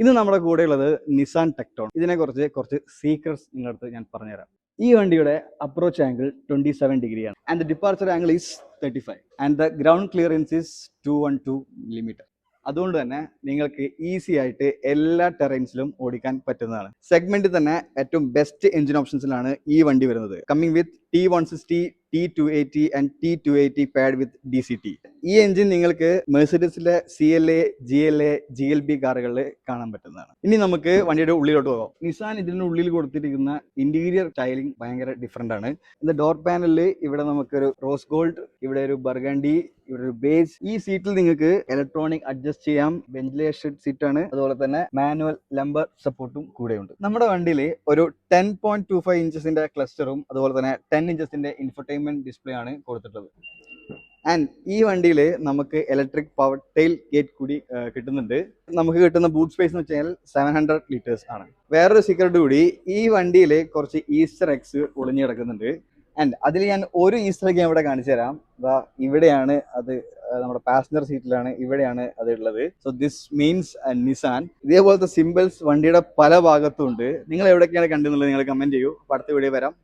ഇന്ന് നമ്മുടെ കൂടെയുള്ളത് നിസാൻ ടെക്ട്രോൺ. ഇതിനെക്കുറിച്ച് കുറച്ച് സീക്രട്സ് നിങ്ങളടുത്ത് ഞാൻ പറഞ്ഞുതരാം. ഈ വണ്ടിയുടെ അപ്രോച്ച് ആംഗിൾ 27 ഡിഗ്രിയാണ് and the departure angle is 35 and the ground clearance is 212 millimetre. അതുകൊണ്ട് തന്നെ നിങ്ങൾക്ക് ഈസി ആയിട്ട് എല്ലാ ടെറൈൻസിലും ഓടിക്കാൻ പറ്റുന്നതാണ്. സെഗ്മെന്റിൽ തന്നെ ഏറ്റവും ബെസ്റ്റ് എഞ്ചിൻ ഓപ്ഷൻസിലാണ് ഈ വണ്ടി വരുന്നത്. Coming with T160, T280 and T280 pad with DCT. ഈ എഞ്ചിൻ നിങ്ങൾക്ക് മെഴ്സിഡസിലെ CLA, GLA, GLB കാറുകളിൽ കാണാൻ പറ്റുന്നതാണ്. ഇനി നമുക്ക് വണ്ടിയുടെ ഉള്ളിലോട്ട് പോകാം. നിസാൻ ഇതിന്റെ ഉള്ളിൽ കൊടുത്തിരിക്കുന്ന ഇന്റീരിയർ സ്റ്റൈലിംഗ് ഭയങ്കര ഡിഫറെന്റ് ആണ്. ഡോർ പാനലിൽ ഇവിടെ നമുക്കൊരു റോസ് ഗോൾഡ്, ഇവിടെ ഒരു ബർഗണ്ടി, ഇവിടെ ഒരു ബേജ്. ഈ സീറ്റിൽ നിങ്ങൾക്ക് ഇലക്ട്രോണിക് അഡ്ജസ്റ്റ് ചെയ്യാം. വെന്റിലേഷൻ സീറ്റ് ആണ്. അതുപോലെ തന്നെ മാനുവൽ ലംബർ സപ്പോർട്ടും കൂടെയുണ്ട്. നമ്മുടെ വണ്ടിയിൽ ഒരു 10.25 ഇഞ്ചസിന്റെ ക്ലസ്റ്ററും അതുപോലെ തന്നെ 10 ഇഞ്ചസിന്റെ ഇൻഫർടൈൻമെന്റ് ഡിസ്പ്ലേ ആണ് കൊടുത്തിട്ടുള്ളത്. ആൻഡ് ഈ വണ്ടിയിൽ നമുക്ക് ഇലക്ട്രിക് പവർ ടെയിൽ ഗേറ്റ് കൂടി കിട്ടുന്നുണ്ട്. നമുക്ക് കിട്ടുന്ന ബൂട്ട് സ്പേസ് എന്ന് വെച്ചാൽ 700 ലിറ്റേഴ്സ് ആണ്. വേറൊരു സീക്രട്ട് കൂടി, ഈ വണ്ടിയിൽ കുറച്ച് ഈസ്റ്റർ എഗ്സ് ഒളിഞ്ഞു കിടക്കുന്നുണ്ട്. ആൻഡ് അതിൽ ഞാൻ ഒരു ഈസ്റ്റർ എഗ് ഇവിടെ കാണിച്ചു തരാം. ഇവിടെയാണ് അത്, നമ്മുടെ പാസഞ്ചർ സീറ്റിലാണ്, ഇവിടെയാണ് അത് ഉള്ളത്. So this means Nissan. ഇതേപോലത്തെ സിമ്പിൾസ് വണ്ടിയുടെ പല ഭാഗത്തും ഉണ്ട്. നിങ്ങൾ എവിടെയൊക്കെയാണ് കണ്ടെന്നുള്ളത് നിങ്ങൾ കമന്റ് ചെയ്യൂ. അടുത്ത വീഡിയോ വരാം.